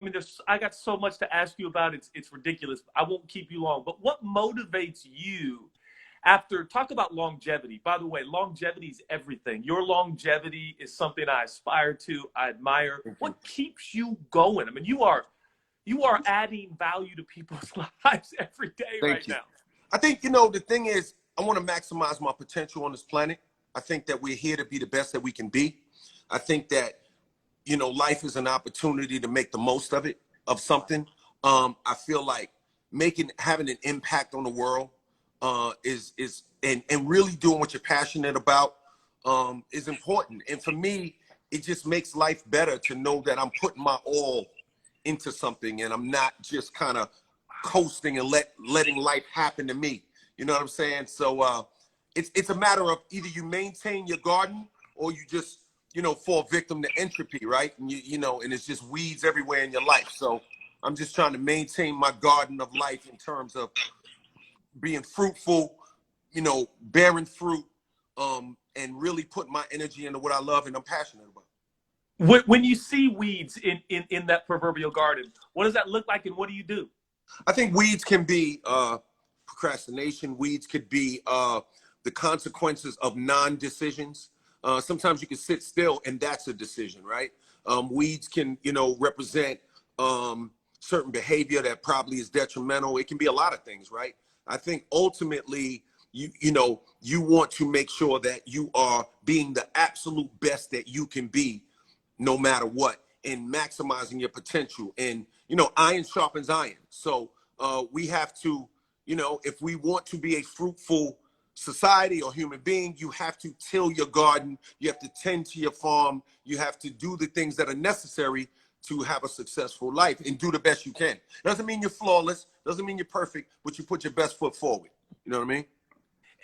mean, I got so much to ask you about. It's ridiculous. I won't keep you long. But what motivates you after talk about longevity? By the way, longevity is everything. Your longevity is something I aspire to, I admire. Thank you. What keeps you going? I mean, you are adding value to people's lives every day Thank right you. now. I think, the thing is, I want to maximize my potential on this planet. I think that we're here to be the best that we can be. I think that, life is an opportunity to make the most of it, of something. I feel like having an impact on the world and really doing what you're passionate about is important. And for me, it just makes life better to know that I'm putting my all into something and I'm not just kind of coasting and letting life happen to me. You know what I'm saying? So it's a matter of either you maintain your garden or you just, fall victim to entropy, right? And and it's just weeds everywhere in your life. So I'm just trying to maintain my garden of life in terms of being fruitful, bearing fruit, and really putting my energy into what I love and I'm passionate about. When you see weeds in that proverbial garden, what does that look like and what do you do? I think weeds can be procrastination. Weeds could be the consequences of non-decisions. Sometimes you can sit still and that's a decision, right? Weeds can, represent certain behavior that probably is detrimental. It can be a lot of things, right? I think ultimately, you want to make sure that you are being the absolute best that you can be no matter what and maximizing your potential. And, iron sharpens iron. So we have to, if we want to be a fruitful society or human being, you have to till your garden, you have to tend to your farm, you have to do the things that are necessary to have a successful life and do the best you can. Doesn't mean you're flawless, doesn't mean you're perfect, but you put your best foot forward. You know what I mean?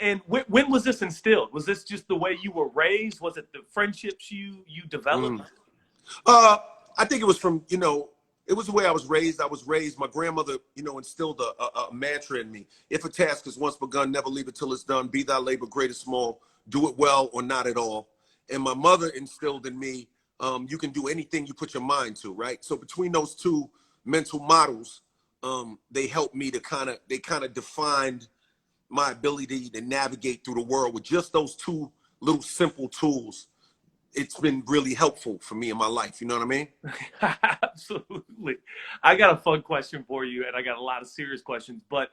And when was this instilled? Was this just the way you were raised? Was it the friendships you developed? I think it was from, it was the way I was raised. My grandmother, instilled a mantra in me. If a task is once begun, never leave it till it's done. Be thy labor great or small. Do it well or not at all. And my mother instilled in me, you can do anything you put your mind to, right? So between those two mental models, they helped me to they kind of defined my ability to navigate through the world with just those two little simple tools. It's been really helpful for me in my life. You know what I mean? Absolutely. I got a fun question for you, and I got a lot of serious questions. But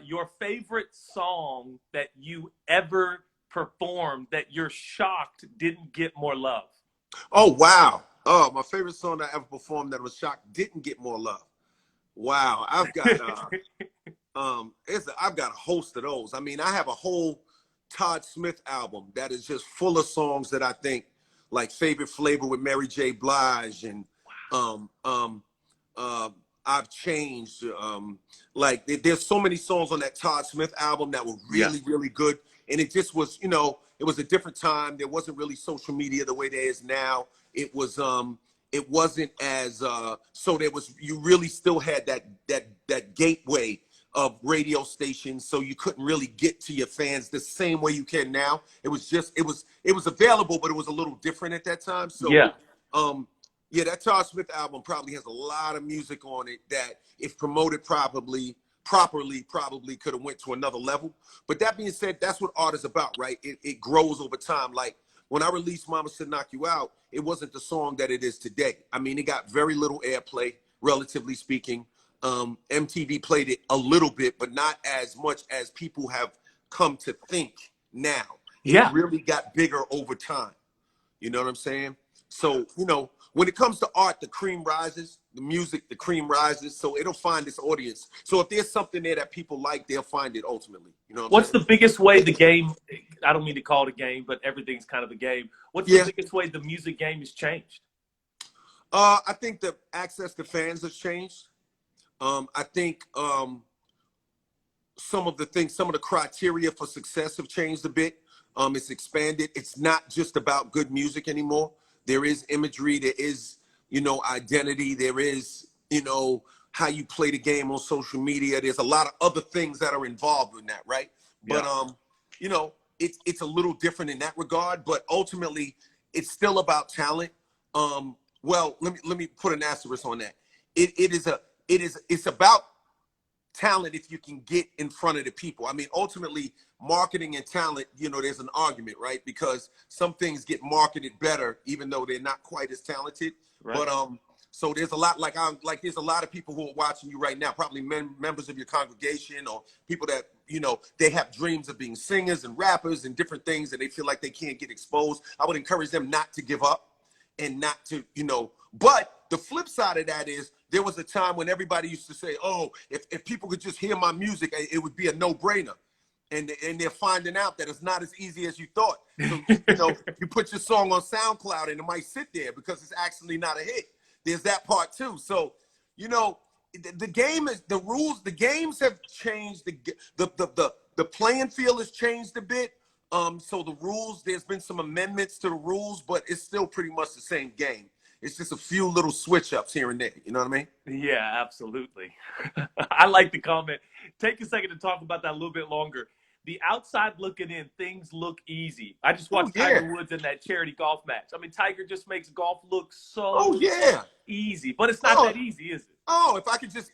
your favorite song that you ever performed that you're shocked didn't get more love? Oh, wow. Oh, my favorite song that I ever performed that was shocked didn't get more love. Wow. I've got I've got a host of those. I mean, I have a whole Todd Smith album that is just full of songs that I think, like Favorite Flavor with Mary J. Blige and I've Changed. Like there's so many songs on that Todd Smith album that were really, really good. And it just was, it was a different time. There wasn't really social media the way there is now. It wasn't as so there was, you really still had that gateway of radio stations, so you couldn't really get to your fans the same way you can now. It was available, but it was a little different at that time. So that Todd Smith album probably has a lot of music on it that, if promoted properly, probably could have went to another level. But that being said, that's what art is about, right? It grows over time. Like when I released Mama Said Knock You Out, it wasn't the song that it is today. I mean, it got very little airplay, relatively speaking. MTV played it a little bit, but not as much as people have come to think now. It really got bigger over time. You know what I'm saying? So, when it comes to art, the cream rises. The music, the cream rises. So it'll find its audience. So if there's something there that people like, they'll find it ultimately. You know what's the biggest way the game, I don't mean to call it a game, but everything's kind of a game. What's the biggest way the music game has changed? I think the access to fans has changed. I think some of the criteria for success have changed a bit. It's expanded. It's not just about good music anymore. There is imagery. There is, identity. There is, how you play the game on social media. There's a lot of other things that are involved in that, right? But it's a little different in that regard. But ultimately, it's still about talent. Well, let me put an asterisk on that. it's about talent if you can get in front of the people. I mean, ultimately, marketing and talent, there's an argument, right? Because some things get marketed better, even though they're not quite as talented. Right. But so there's a lot, there's a lot of people who are watching you right now, probably members of your congregation or people that, they have dreams of being singers and rappers and different things, and they feel like they can't get exposed. I would encourage them not to give up and not to, but the flip side of that is there was a time when everybody used to say, oh, if people could just hear my music, it would be a no-brainer. And they're finding out that it's not as easy as you thought. So, you put your song on SoundCloud and it might sit there because it's actually not a hit. There's that part too. So, the game is, the rules, the games have changed. The playing field has changed a bit. So the rules, there's been some amendments to the rules, but it's still pretty much the same game. It's just a few little switch ups here and there. You know what I mean? Yeah, absolutely. I like the comment. Take a second to talk about that a little bit longer. The outside looking in, things look easy. I just watched Tiger Woods in that charity golf match. I mean, Tiger just makes golf look so easy, but it's not that easy, is it? Oh, if I could just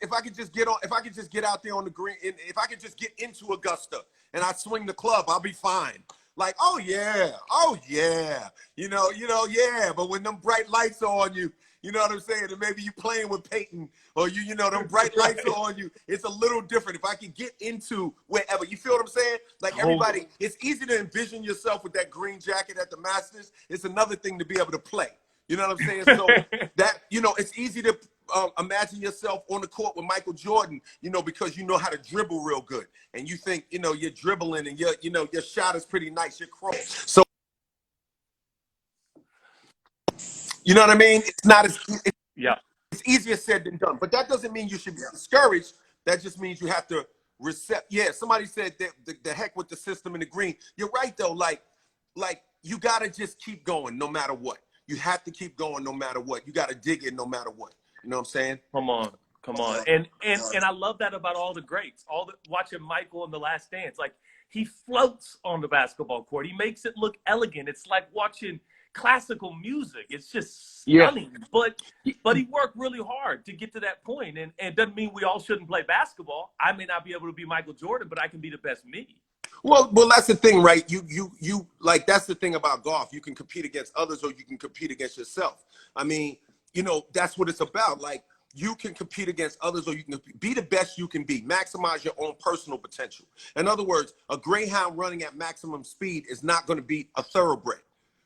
get out there on the green, if I could just get into Augusta and I swing the club, I'll be fine. Like, oh yeah, yeah. But when them bright lights are on you, you know what I'm saying? And maybe you playing with Peyton or them bright lights are on you. It's a little different. If I could get into wherever, you feel what I'm saying? Like everybody, it's easy to envision yourself with that green jacket at the Masters. It's another thing to be able to play. You know what I'm saying? So that, it's easy to imagine yourself on the court with Michael Jordan, because you know how to dribble real good. And you think, you're dribbling and your shot is pretty nice. You're crow. So, you know what I mean? It's not as, it's easier said than done. But that doesn't mean you should be discouraged. That just means you have to accept. Yeah, somebody said that the heck with the system in the green. You're right, though. Like you got to just keep going no matter what. You have to keep going no matter what. You got to dig in no matter what. You know what I'm saying? Come on. And I love that about all the greats. Watching Michael in The Last Dance. Like, he floats on the basketball court. He makes it look elegant. It's like watching classical music. It's just stunning. Yeah. But he worked really hard to get to that point. And it doesn't mean we all shouldn't play basketball. I may not be able to be Michael Jordan, but I can be the best me. Well, that's the thing, right? You like, that's the thing about golf. You can compete against others or you can compete against yourself. I mean, that's what it's about. Like, you can compete against others or you can be the best you can be. Maximize your own personal potential. In other words, a greyhound running at maximum speed is not going to beat a thoroughbred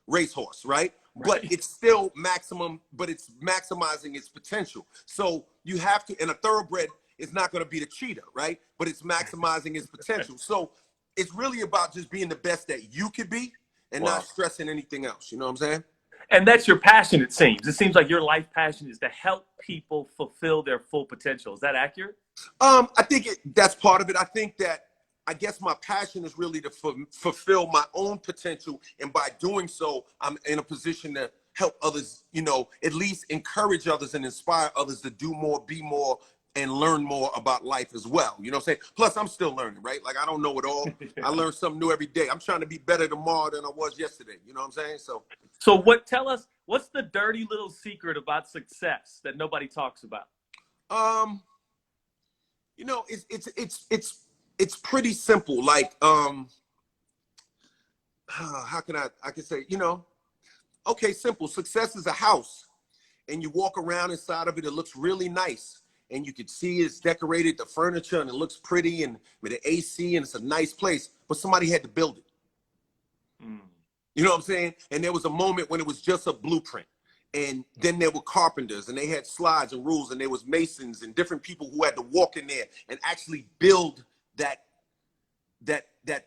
racehorse, right? But it's still it's maximizing its potential. So you have to, and a thoroughbred is not going to beat a cheetah, right? But it's maximizing its potential. So it's really about just being the best that you could be and not stressing anything else. You know what I'm saying? And that's your passion, it seems. It seems like your life passion is to help people fulfill their full potential. Is that accurate? I think that's part of it. I guess my passion is really to fulfill my own potential. And by doing so, I'm in a position to help others, at least encourage others and inspire others to do more, be more, and learn more about life as well. You know what I'm saying? Plus, I'm still learning, right? Like, I don't know it all. I learn something new every day. I'm trying to be better tomorrow than I was yesterday. You know what I'm saying? So tell us, what's the dirty little secret about success that nobody talks about? It's pretty simple. Like, how can I can say, okay, simple. Success is a house and you walk around inside of it. It looks really nice. And you can see it's decorated, the furniture, and it looks pretty, and with the AC, and it's a nice place. But somebody had to build it. You know what I'm saying? And there was a moment when it was just a blueprint. And then there were carpenters, and they had slides and rules, and there was masons and different people who had to walk in there and actually build that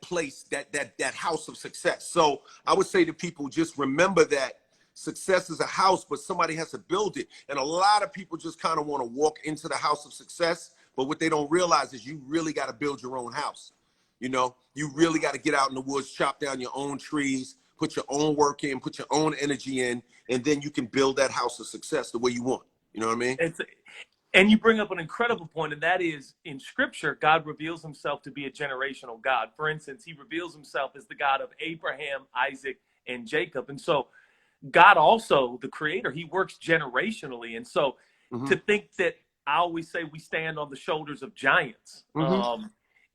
place, that house of success. So I would say to people, just remember that success is a house, but somebody has to build it. And a lot of people just kind of want to walk into the house of success, but what they don't realize is you really got to build your own house. You really got to get out in the woods, chop down your own trees, put your own work in, put your own energy in, and then you can build that house of success the way you want. You know what I mean? And you bring up an incredible point, and that is, in Scripture, God reveals himself to be a generational God. For instance, he reveals himself as the God of Abraham, Isaac, and Jacob. And so God also, the creator, he works generationally. And so to think that I always say we stand on the shoulders of giants.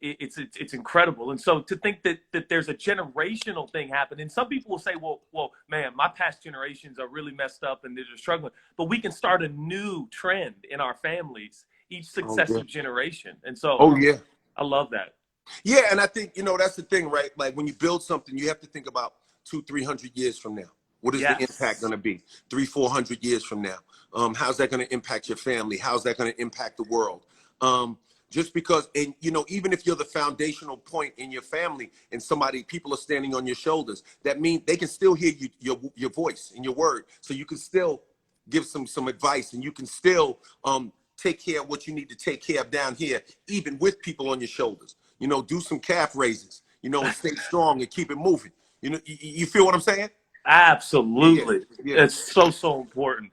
It's incredible. And so to think that there's a generational thing happening, and some people will say, well, man, my past generations are really messed up and they're just struggling. But we can start a new trend in our families, each successive generation. And so I love that. Yeah, and I think, that's the thing, right? Like when you build something, you have to think about 200-300 years from now. What is the impact going to be 300-400 years from now? How's that going to impact your family? How's that going to impact the world? Just because, and even if you're the foundational point in your family and people are standing on your shoulders, that means they can still hear your voice and your word. So you can still give some advice, and you can still take care of what you need to take care of down here, even with people on your shoulders. Do some calf raises, and stay strong and keep it moving. You feel what I'm saying? Absolutely. It's so important.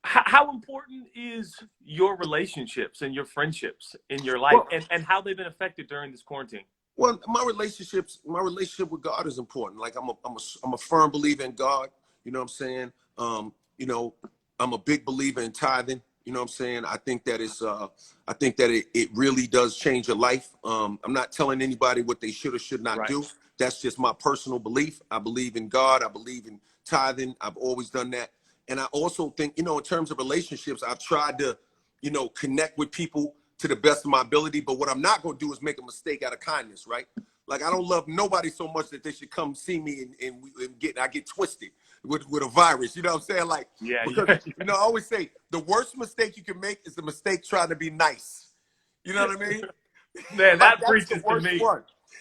How important is your relationships and your friendships in your life, and how they've been affected during this quarantine? Well, my relationship with God is important. Like I'm a firm believer in God. You know what I'm saying? I'm a big believer in tithing. You know what I'm saying? I think that it really does change your life. I'm not telling anybody what they should or should not do. That's just my personal belief. I believe in God. I believe in tithing. I've always done that. And I also think, in terms of relationships, I've tried to, connect with people to the best of my ability. But what I'm not going to do is make a mistake out of kindness, right? Like, I don't love nobody so much that they should come see me and I get twisted with a virus. You know what I'm saying? Like, because, I always say the worst mistake you can make is the mistake trying to be nice. You know what I mean? Man, that preaches to me.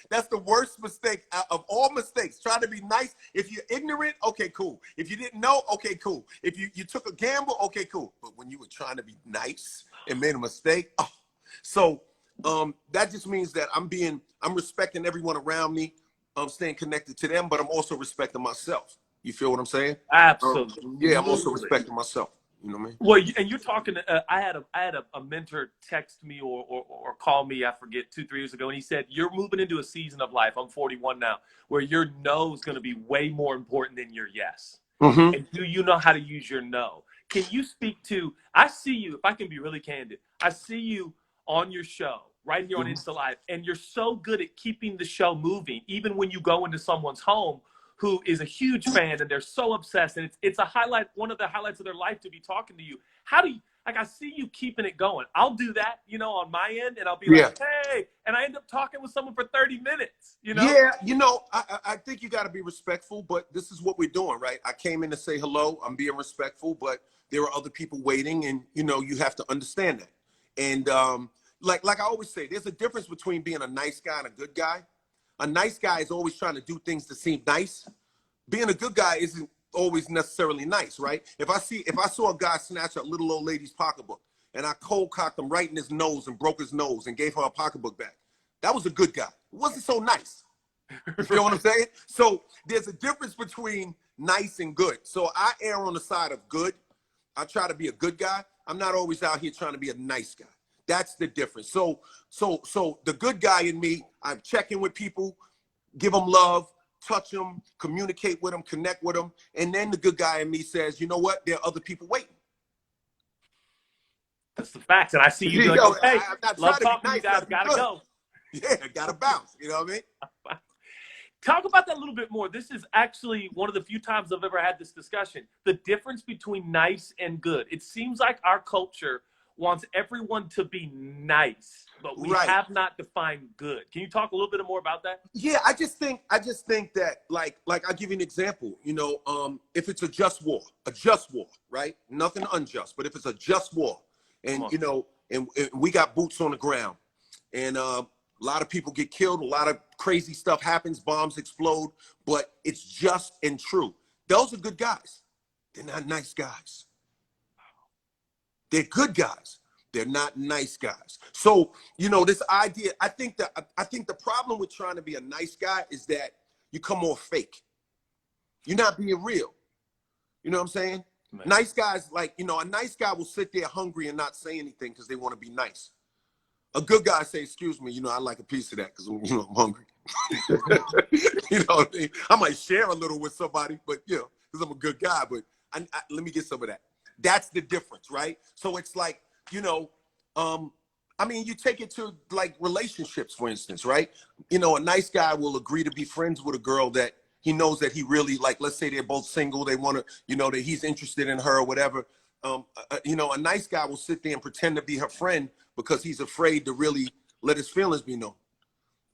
That's the worst mistake of all mistakes. Trying to be nice. If you're ignorant, okay, cool. If you didn't know, okay, cool. If you took a gamble, okay, cool. But when you were trying to be nice and made a mistake, so that just means that I'm respecting everyone around me. I'm staying connected to them, but I'm also respecting myself. You feel what I'm saying? Absolutely. I'm also respecting myself. You know what I mean? Well, and you're talking. I had a mentor text me or call me. I forget 2-3 years ago, and he said, "You're moving into a season of life. I'm 41 now, where your no is going to be way more important than your yes. And do you know how to use your no? Can you speak to? I see you. If I can be really candid, I see you on your show right here on Insta Live, and you're so good at keeping the show moving, even when you go into someone's home who is a huge fan and they're so obsessed, and it's a highlight, one of the highlights of their life to be talking to you. How do you, like, I see you keeping it going. I'll do that, on my end, and I'll be like, hey, and I end up talking with someone for 30 minutes, Yeah, I think you got to be respectful, but this is what we're doing, right? I came in to say hello. I'm being respectful, but there are other people waiting, and, you have to understand that. And like I always say, there's a difference between being a nice guy and a good guy. A nice guy is always trying to do things to seem nice. Being a good guy isn't always necessarily nice, right? If I saw a guy snatch a little old lady's pocketbook and I cold cocked him right in his nose and broke his nose and gave her a pocketbook back, that was a good guy. It wasn't so nice. You feel what I'm saying? So there's a difference between nice and good. So I err on the side of good. I try to be a good guy. I'm not always out here trying to be a nice guy. That's the difference. So the good guy in me, I'm checking with people, give them love, touch them, communicate with them, connect with them. And then the good guy in me says, you know what? There are other people waiting. That's the facts. And I see you doing, okay, love talking to you guys, gotta go. Yeah, gotta bounce. You know what I mean? Talk about that a little bit more. This is actually one of the few times I've ever had this discussion. The difference between nice and good. It seems like our culture wants everyone to be nice, but we have not defined good. Can you talk a little bit more about that? Yeah, I just think that like I'll give you an example. If it's a just war, right? Nothing unjust, but if it's a just war, and and we got boots on the ground, and a lot of people get killed, a lot of crazy stuff happens, bombs explode, but it's just and true. Those are good guys. They're not nice guys. They're good guys. They're not nice guys. So, this idea, I think the problem with trying to be a nice guy is that you come off fake. You're not being real. You know what I'm saying? Man. Nice guys, a nice guy will sit there hungry and not say anything because they want to be nice. A good guy say, excuse me, I'd like a piece of that because, I'm hungry. You know what I mean? I might share a little with somebody, but, because I'm a good guy, but let me get some of that. That's the difference, right? So it's like, you know, I mean, you take it to like relationships, for instance, right? You know, a nice guy will agree to be friends with a girl that he knows that he really, like, let's say they're both single, they want to, you know, that he's interested in her or whatever. You know, a nice guy will sit there and pretend to be her friend because he's afraid to really let his feelings be known.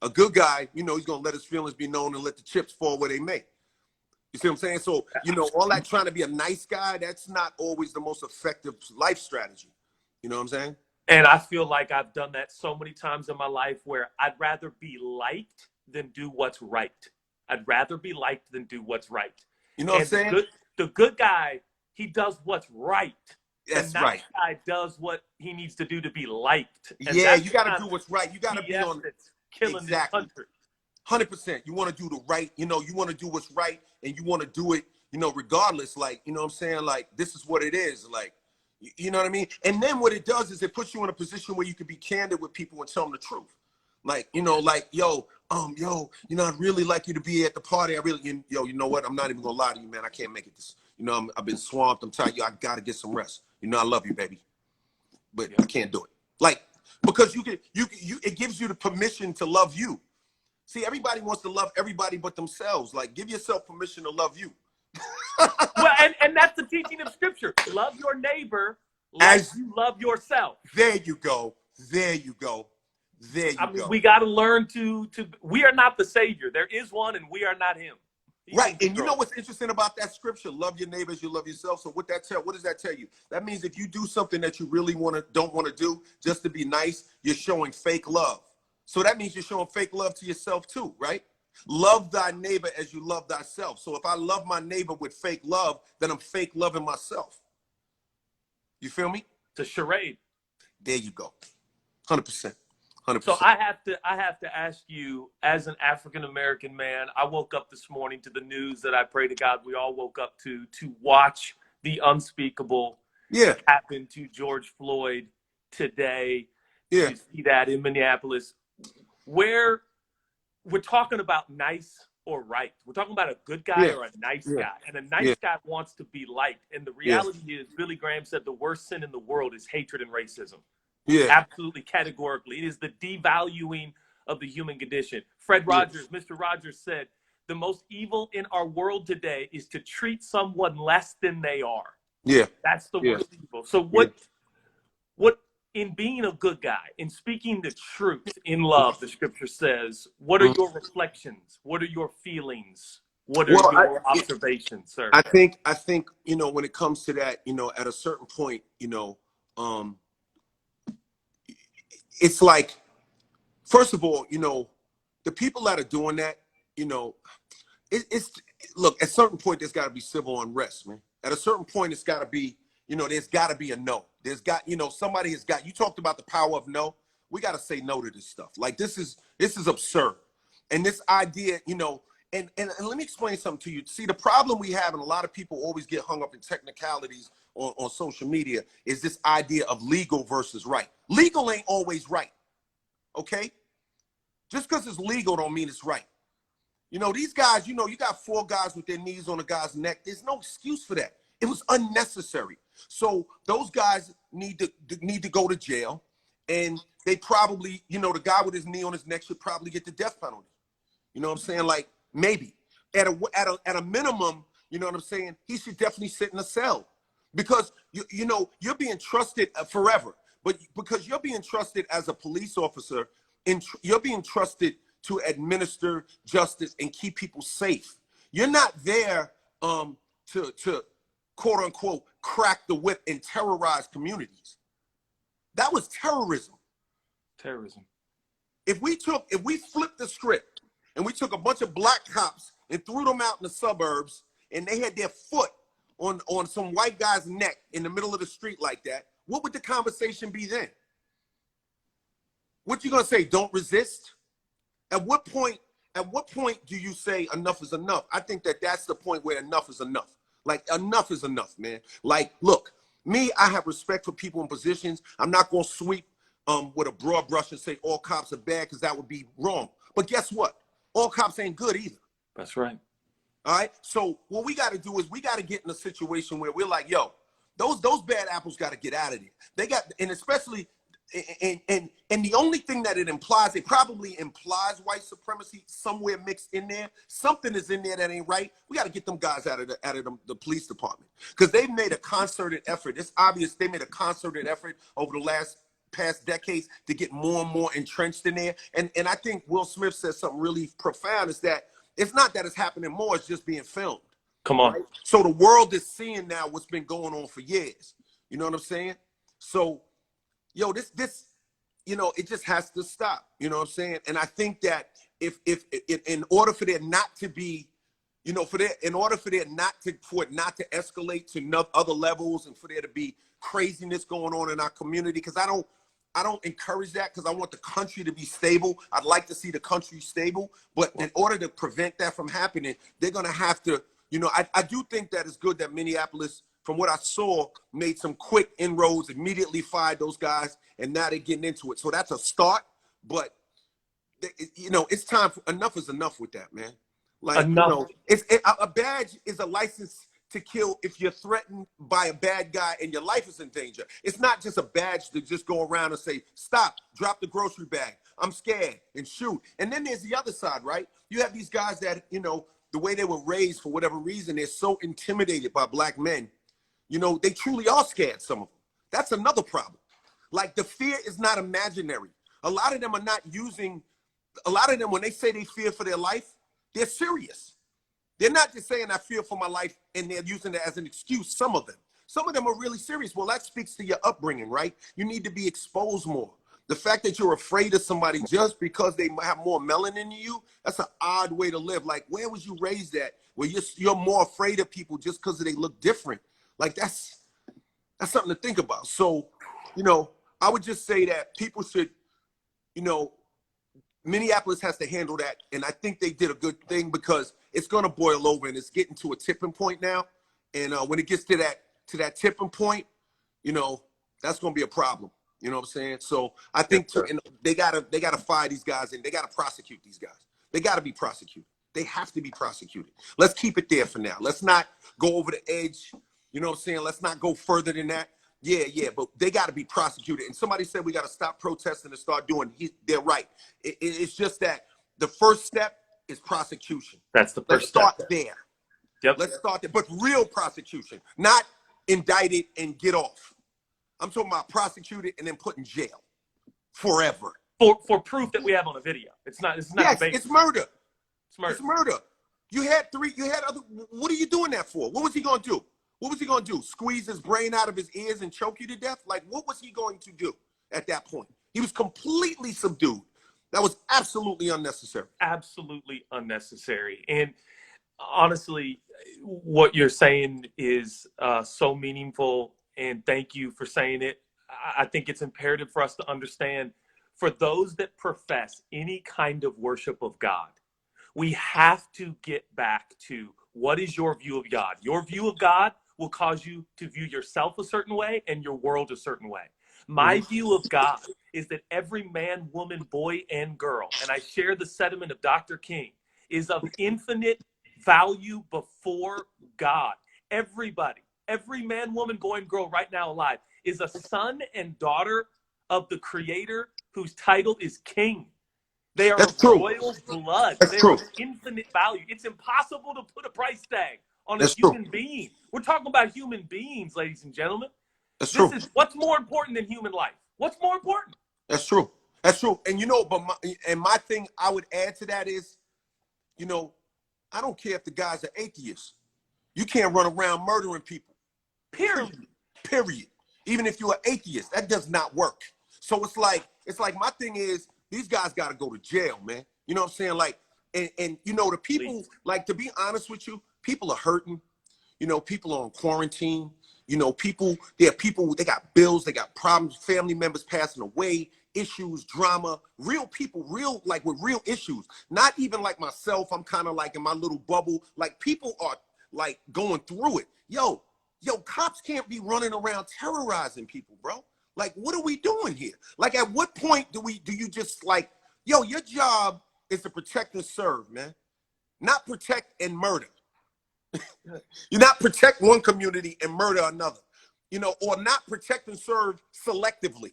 A good guy, you know, he's going to let his feelings be known and let the chips fall where they may. You see what I'm saying? So, you know, all that trying to be a nice guy, that's not always the most effective life strategy. You know what I'm saying? And I feel like I've done that so many times in my life where I'd rather be liked than do what's right. I'd rather be liked than do what's right. You know what I'm saying? The good guy, he does what's right. That's the nice right. guy does what he needs to do to be liked. And yeah, you got to do what's right. You got to be on killing this country. 100%. You want to do the right, you know, you want to do what's right, and you want to do it, you know, regardless. Like, you know what I'm saying? Like, this is what it is. Like, you know what I mean? And then what it does is it puts you in a position where you can be candid with people and tell them the truth. Like, you know, like, yo, you know, I'd really like you to be at the party. I really, you know what? I'm not even gonna lie to you, man. I can't make it this. You know, I've been swamped. I'm tired. I gotta get some rest. You know, I love you, baby, but I can't do it. Like, because it gives you the permission to love you. See, everybody wants to love everybody but themselves. Like, give yourself permission to love you. Well, and that's the teaching of Scripture. Love your neighbor as you love yourself. There you go. There you go. There you go. I mean, we got to learn to. We are not the Savior. There is one, and we are not Him. Right, and you know what's interesting about that scripture? Love your neighbor as you love yourself. So what does that tell you? That means if you do something that you really don't want to do just to be nice, you're showing fake love. So that means you're showing fake love to yourself too, right? Love thy neighbor as you love thyself. So if I love my neighbor with fake love, then I'm fake loving myself. You feel me? It's a charade. There you go. 100%. 100%. So I have to ask you, as an African-American man, I woke up this morning to the news that I pray to God we all woke up to watch the unspeakable happen to George Floyd today. Yeah. To see that in Minneapolis, where we're talking about nice or right. We're talking about a good guy or a nice guy. And a nice guy wants to be liked. And the reality is, Billy Graham said the worst sin in the world is hatred and racism. Yeah. Absolutely, categorically. It is the devaluing of the human condition. Fred Rogers, Mr. Rogers said, the most evil in our world today is to treat someone less than they are. Yeah. That's the worst evil. So what in being a good guy, in speaking the truth in love, the scripture says, what are your reflections? What are your feelings? What are your observations, sir? I think, you know, when it comes to that, you know, at a certain point, you know, it's like, first of all, you know, the people that are doing that, you know, look, at a certain point, there's got to be civil unrest, man. At a certain point, it's got to be, you know, there's got to be a no. There's got, you know, somebody has got, you talked about the power of no. We got to say no to this stuff. Like, this is absurd. And this idea, you know, and let me explain something to you. See, the problem we have, and a lot of people always get hung up in technicalities on social media, is this idea of legal versus right. Legal ain't always right, okay? Just because it's legal don't mean it's right. You know, these guys, you know, you got 4 guys with their knees on a guy's neck. There's no excuse for that. It was unnecessary. So those guys need to go to jail, and they probably, you know, the guy with his knee on his neck should probably get the death penalty. You know what I'm saying? Like, maybe at a minimum, you know what I'm saying? He should definitely sit in a cell, because you know, you're being trusted forever. But because you're being trusted as a police officer, and you're being trusted to administer justice and keep people safe. You're not there to quote unquote crack the whip and terrorize communities. That was terrorism. Terrorism. If we flipped the script and we took a bunch of black cops and threw them out in the suburbs, and they had their foot on some white guy's neck in the middle of the street like that, what would the conversation be then? What you gonna say? Don't resist? At what point do you say enough is enough? I think that's the point where enough is enough. Like, enough is enough, man. Like, look, me, I have respect for people in positions. I'm not gonna sweep with a broad brush and say all cops are bad, because that would be wrong. But guess what? All cops ain't good either. That's right. All right. So what we got to do is we got to get in a situation where we're like, yo, Those bad apples got to get out of there. They got, and especially, and the only thing that it implies, it probably implies white supremacy somewhere mixed in there. Something is in there that ain't right. We got to get them guys out of the police department, because they've made a concerted effort. It's obvious they made a concerted effort over the past decades to get more and more entrenched in there. And I think Will Smith says something really profound, is that it's not that it's happening more, it's just being filmed. Come on. Right? So the world is seeing now what's been going on for years. You know what I'm saying? So, yo, this, you know, it just has to stop. You know what I'm saying? And I think that if in order for there not to be, you know, for it not to escalate to other levels, and for there to be craziness going on in our community, because I don't encourage that, because I want the country to be stable. I'd like to see the country stable, but in order to prevent that from happening, they're gonna have to, you know, I do think that it's good that Minneapolis, from what I saw, made some quick inroads, immediately fired those guys, and now they're getting into it. So that's a start, but you know, it's time for, enough is enough with that, man. Like, enough. You know, a badge is a license to kill if you're threatened by a bad guy and your life is in danger. It's not just a badge to just go around and say, stop, drop the grocery bag, I'm scared, and shoot. And then there's the other side, right? You have these guys that, you know, the way they were raised, for whatever reason, they're so intimidated by black men. You know, they truly are scared, some of them. That's another problem. Like, the fear is not imaginary. A lot of them are not using, a lot of them, when they say they fear for their life, they're serious. They're not just saying, I fear for my life, and they're using it as an excuse, some of them. Some of them are really serious. Well, that speaks to your upbringing, right? You need to be exposed more. The fact that you're afraid of somebody just because they have more melanin than you, that's an odd way to live. Like, where was you raised at, where you're more afraid of people just because they look different? Like, that's something to think about. So, you know, I would just say that people should, you know, Minneapolis has to handle that, and I think they did a good thing, because it's going to boil over, and it's getting to a tipping point now. And when it gets to that tipping point, you know, that's going to be a problem. You know what I'm saying? So I think they gotta fire these guys, and they gotta prosecute these guys. They gotta be prosecuted. They have to be prosecuted. Let's keep it there for now. Let's not go over the edge. You know what I'm saying? Let's not go further than that. Yeah, but they got to be prosecuted. And somebody said we got to stop protesting and start doing. They're right. It's just that the first step is prosecution. That's the first step. Let's start there. Yep. Let's start there, but real prosecution, not indicted and get off. I'm talking about prosecuted and then put in jail forever. For proof that we have on a video. It's not yes, debate. It's murder. It's murder. It's murder. You had other, what are you doing that for? What was he going to do? What was he going to do? Squeeze his brain out of his ears and choke you to death? Like, what was he going to do at that point? He was completely subdued. That was absolutely unnecessary. Absolutely unnecessary. And honestly, what you're saying is so meaningful, and thank you for saying it. I think it's imperative for us to understand, for those that profess any kind of worship of God, we have to get back to, what is your view of God? Your view of God will cause you to view yourself a certain way and your world a certain way. My view of God is that every man, woman, boy, and girl, and I share the sentiment of Dr. King, is of infinite value before God. Everybody, every man, woman, boy, and girl right now alive is a son and daughter of the Creator, whose title is King. They are of royal blood. They are of infinite value. It's impossible to put a price tag on a human being. We're talking about human beings, ladies and gentlemen. This is what's more important than human life. What's more important? That's true. That's true. And you know, but my thing I would add to that is, you know, I don't care if the guy's an atheist. You can't run around murdering people. Period. Even if you're an atheist, that does not work. So it's like my thing is, these guys got to go to jail, man. You know what I'm saying? Like, and you know, the people, like, to be honest with you, people are hurting. You know, people are on quarantine. You know, they got bills, they got problems, family members passing away, issues, drama, real people, like with real issues. Not even like myself, I'm kind of like in my little bubble. Like, people are like going through it. Yo, cops can't be running around terrorizing people, bro. Like, what are we doing here? Like, at what point do you just like, yo, your job is to protect and serve, man. Not protect and murder. You not protect one community and murder another. you know, or not protect and serve selectively.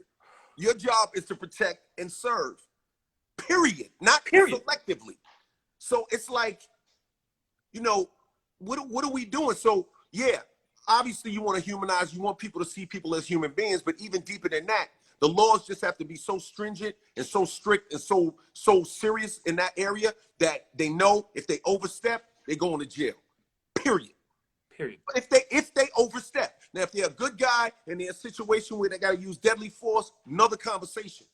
Your job is to protect and serve, period, not Period. selectively. So it's like, you know, what are we doing? So yeah, obviously you want to humanize, you want people to see people as human beings, but even deeper than that, the laws just have to be so stringent and so strict and so serious in that area that they know if they overstep, they go into jail. Period. Period. But if they overstep, now if they're a good guy and they're in a situation where they got to use deadly force, another conversation.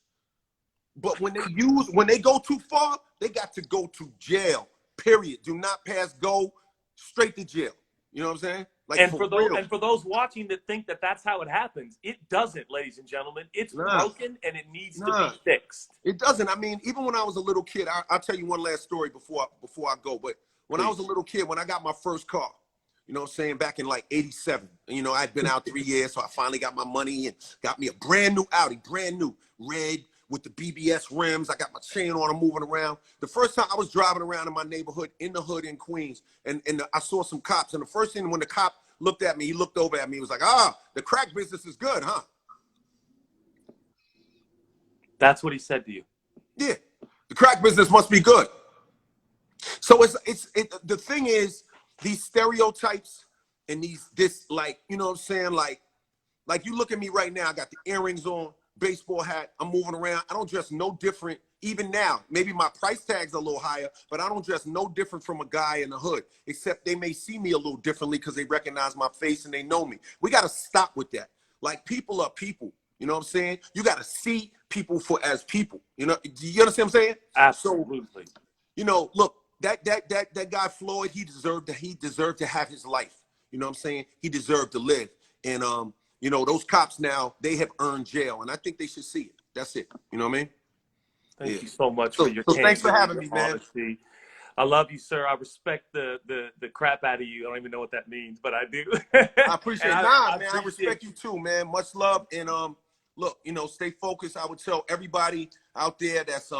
But when they go too far, they got to go to jail. Period. Do not pass go, straight to jail. You know what I'm saying? Like And for real. for those watching that think that that's how it happens, it doesn't, ladies and gentlemen. It's Nah, broken and it needs to nah, be fixed. it doesn't. I mean, even when I was a little kid, I'll tell you one last story before I go. But when I was a Please. little kid, when I got my first car, you know what I'm saying, back in like '87, you know, I'd been out 3 years, so I finally got my money and got me a brand new Audi, brand new, red with the BBS rims. I got my chain on, I'm moving around. The first time I was driving around in my neighborhood, in the hood in Queens, and I saw some cops. And the first thing when the cop looked at me, he looked over at me, he was like, the crack business is good, huh? That's what he said to you. Yeah, the crack business must be good. So the thing is, these stereotypes and this like, you know what I'm saying, like you look at me right now, I got the earrings on, baseball hat, I'm moving around, I don't dress no different. Even now, maybe my price tag's a little higher, but I don't dress no different from a guy in the hood, except they may see me a little differently because they recognize my face and they know me. We got to stop with that. Like, people are people. You know what I'm saying? You got to see people as people. You know, do you understand what I'm saying? So, Absolutely. you know, look, that guy Floyd, he deserved to have his life. You know what I'm saying? He deserved to live. And you know, those cops now, they have earned jail, and I think they should see it. That's it. You know what I mean? Thank Yeah. you so much for So your thanks for candor, having your me, man. honesty. I love you, sir. I respect the crap out of you. I don't even know what that means, but I do. I appreciate it. And Nah, I man, I respect you too, man. Much love. And look, you know, stay focused. I would tell everybody out there that's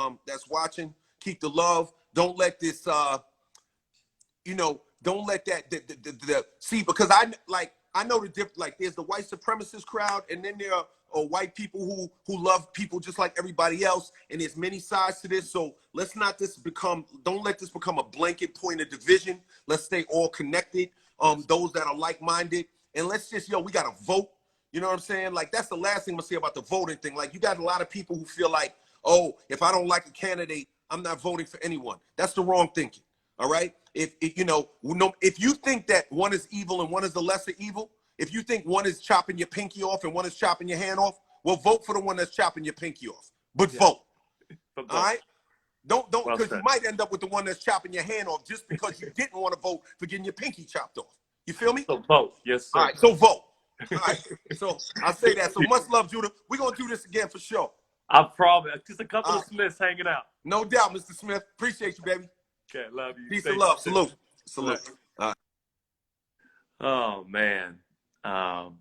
watching, keep the love. Don't let this you know, don't let that see, because I know the difference. Like, there's the white supremacist crowd, and then there are white people who love people just like everybody else, and there's many sides to this. So don't let this become a blanket point of division. Let's stay all connected. Those that are like-minded, and let's just, we gotta vote. You know what I'm saying? Like, that's the last thing I'm gonna say about the voting thing. Like, you got a lot of people who feel like, oh, if I don't like a candidate, I'm not voting for anyone. That's the wrong thinking. All right. If you think that one is evil and one is the lesser evil, if you think one is chopping your pinky off and one is chopping your hand off, well, vote for the one that's chopping your pinky off. But vote. But all right. Don't well because said. you might end up with the one that's chopping your hand off just because you didn't want to vote for getting your pinky chopped off. You feel me? So vote. Yes, sir. All right. So vote. All right. So I say that. So much love, Judah. We're gonna do this again for sure. I promise. Just a couple of Smiths hanging out. No doubt, Mr. Smith. Appreciate you, baby. Okay, love you. Peace and love. Salute. Salute. Right. Oh man. Wow,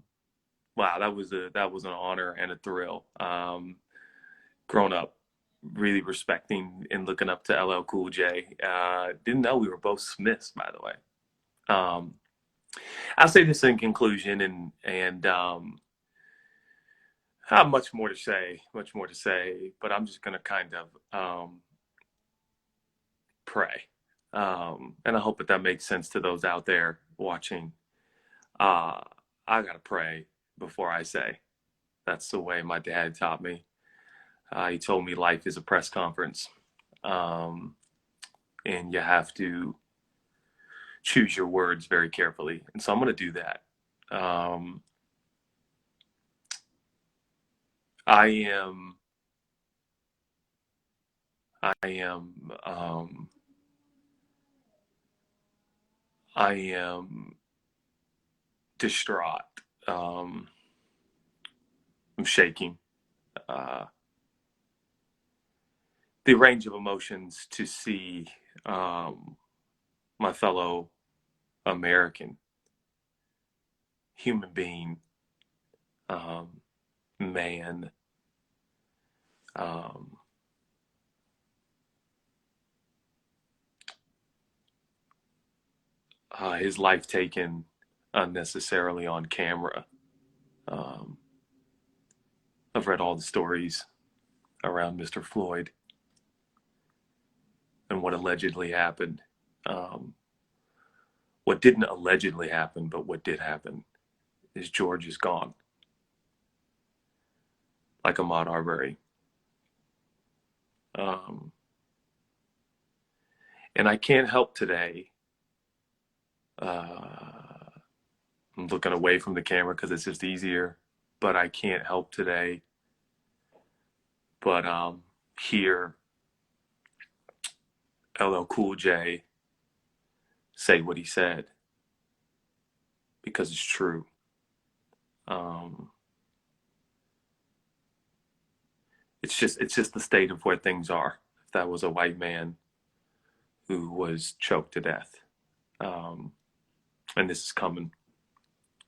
that was an honor and a thrill. Grown up, really respecting and looking up to LLCOOLJ. Didn't know we were both Smiths, by the way. I'll say this in conclusion, and I have much more to say, but I'm just gonna kind of pray. And I hope that makes sense to those out there watching. I gotta pray before I say. That's the way my dad taught me. He told me life is a press conference, and you have to choose your words very carefully. And so I'm gonna do that. I am distraught. I'm shaking. The range of emotions to see my fellow American human being, man, his life taken unnecessarily on camera. I've read all the stories around Mr. Floyd and what allegedly happened. What didn't allegedly happen, but what did happen, is George is gone, like Ahmaud Arbery. And I can't help today. I'm looking away from the camera because it's just easier, but I can't help today but hear LLCOOLJ say what he said, because it's true. It's just the state of where things are. If that was a white man who was choked to death, and this is coming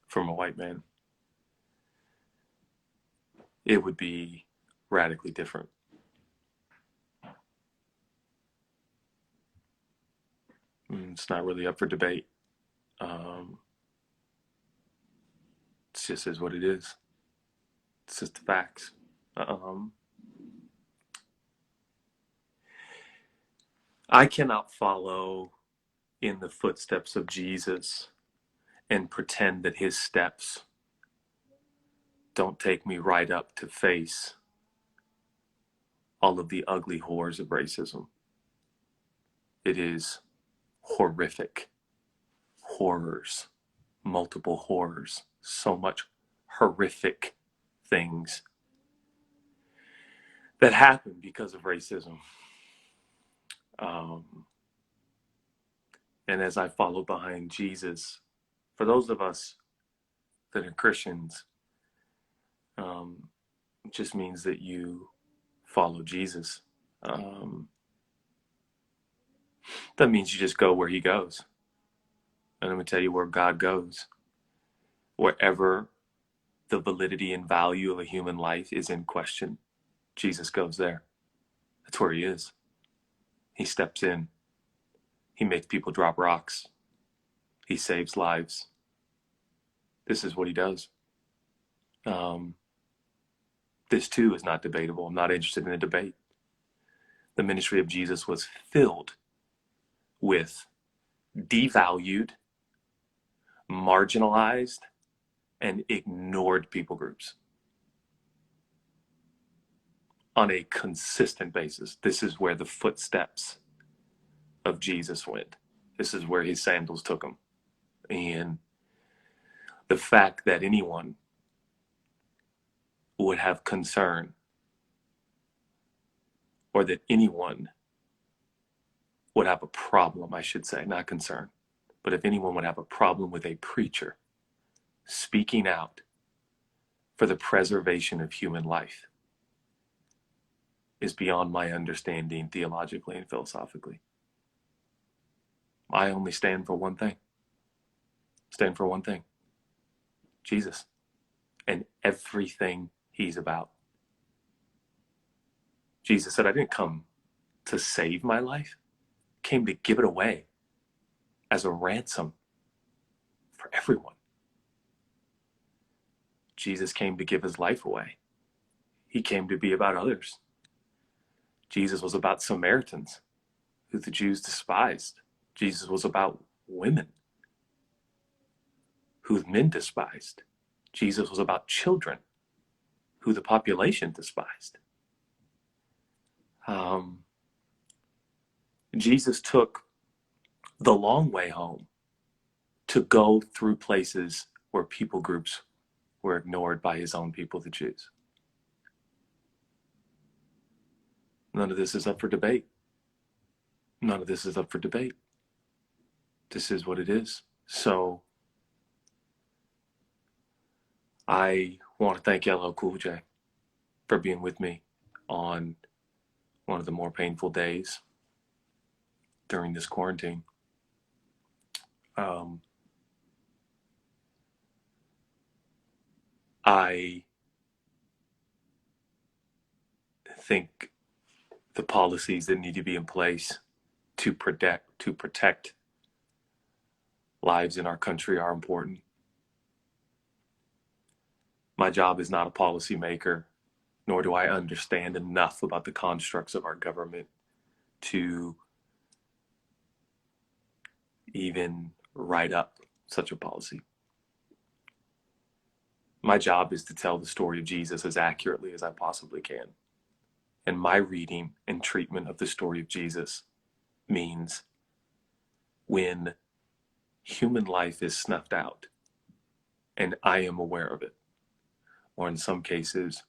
from a white man, it would be radically different. It's not really up for debate. It just is what it is. It's just the facts. I cannot follow in the footsteps of Jesus and pretend that his steps don't take me right up to face all of the ugly horrors of racism. It is horrific. Horrors. Multiple horrors. So much horrific things that happen because of racism. And as I follow behind Jesus, for those of us that are Christians, it just means that you follow Jesus. That means you just go where he goes. And I'm going to tell you where God goes. Wherever the validity and value of a human life is in question, Jesus goes there. That's where he is. He steps in. He makes people drop rocks. He saves lives. This is what he does. This too is not debatable. I'm not interested in a debate. The ministry of Jesus was filled with devalued, marginalized, and ignored people groups on a consistent basis. This is where the footsteps of Jesus went. This is where his sandals took him. And the fact that anyone would have concern, or that anyone would have a problem, I should say, not concern, but if anyone would have a problem with a preacher speaking out for the preservation of human life, is beyond my understanding theologically and philosophically. I only stand for one thing. Stand for one thing. Jesus. And everything he's about. Jesus said, I didn't come to save my life. I came to give it away as a ransom for everyone. Jesus came to give his life away. He came to be about others. Jesus was about Samaritans, who the Jews despised. Jesus was about women, who the men despised. Jesus was about children, who the population despised. Jesus took the long way home to go through places where people groups were ignored by his own people, the Jews. None of this is up for debate. None of this is up for debate. This is what it is. So I want to thank LLCOOLJ for being with me on one of the more painful days during this quarantine. I think the policies that need to be in place to protect lives in our country are important. My job is not a policymaker, nor do I understand enough about the constructs of our government to even write up such a policy. My job is to tell the story of Jesus as accurately as I possibly can. And my reading and treatment of the story of Jesus means when human life is snuffed out, and I am aware of it, or in some cases,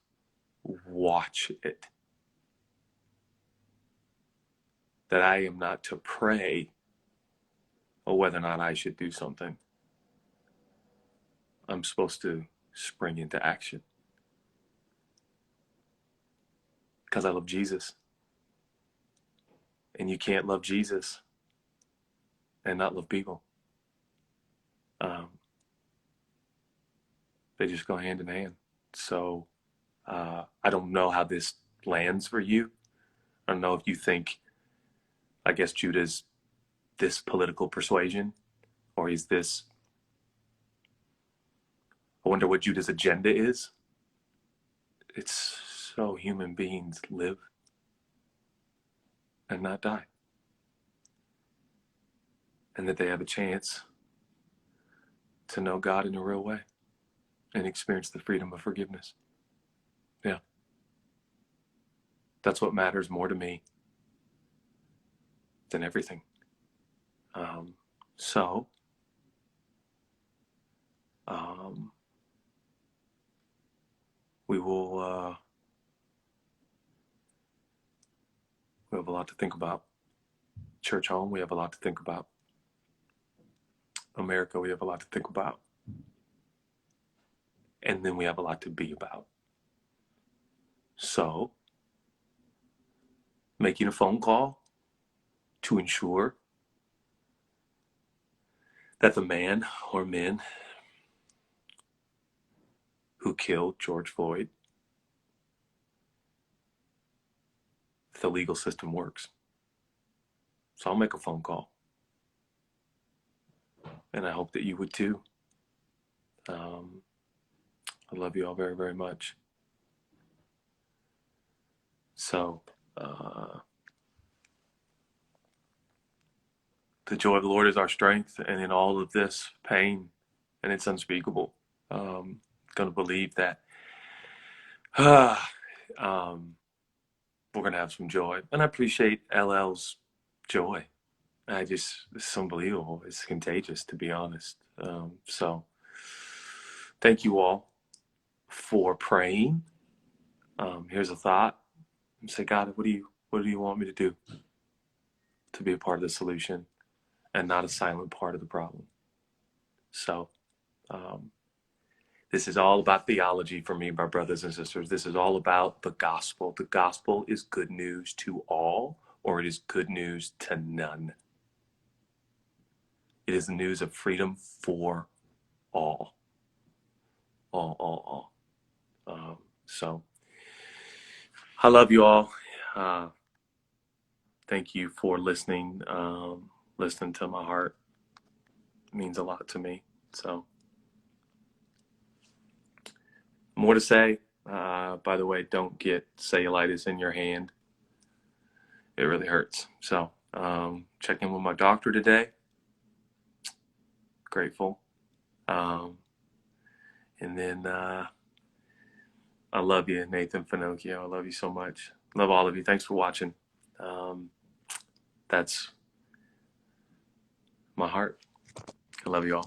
watch it, that I am not to pray or whether or not I should do something. I'm supposed to spring into action because I love Jesus. And you can't love Jesus and not love people. They just go hand in hand. So I don't know how this lands for you. I don't know if you think, I guess, Judah's this political persuasion, or is this, I wonder what Judah's agenda is. It's so human beings live and not die, and that they have a chance to know God in a real way and experience the freedom of forgiveness. Yeah. That's what matters more to me than everything. So we will, we have a lot to think about. Church home, we have a lot to think about. America, we have a lot to think about. And then we have a lot to be about. So, making a phone call to ensure that the man or men who killed George Floyd, the legal system works. So I'll make a phone call. And I hope that you would too. I love you all very, very much. So, the joy of the Lord is our strength, and in all of this pain, and it's unspeakable, going to believe that we're going to have some joy. And I appreciate LL's joy. It's unbelievable. It's contagious, to be honest. So thank you all for praying. Here's a thought. Say, God, what do you want me to do to be a part of the solution and not a silent part of the problem? So this is all about theology for me, my brothers and sisters. This is all about the gospel. The gospel is good news to all, or it is good news to none. It is the news of freedom for all. All. So I love you all. Thank you for listening. Listening to my heart. It means a lot to me. So more to say. By the way, don't get cellulitis in your hand. It really hurts. So check in with my doctor today. Grateful. And then I love you, Nathan Finocchio. I love you so much. Love all of you. Thanks for watching. That's my heart. I love you all.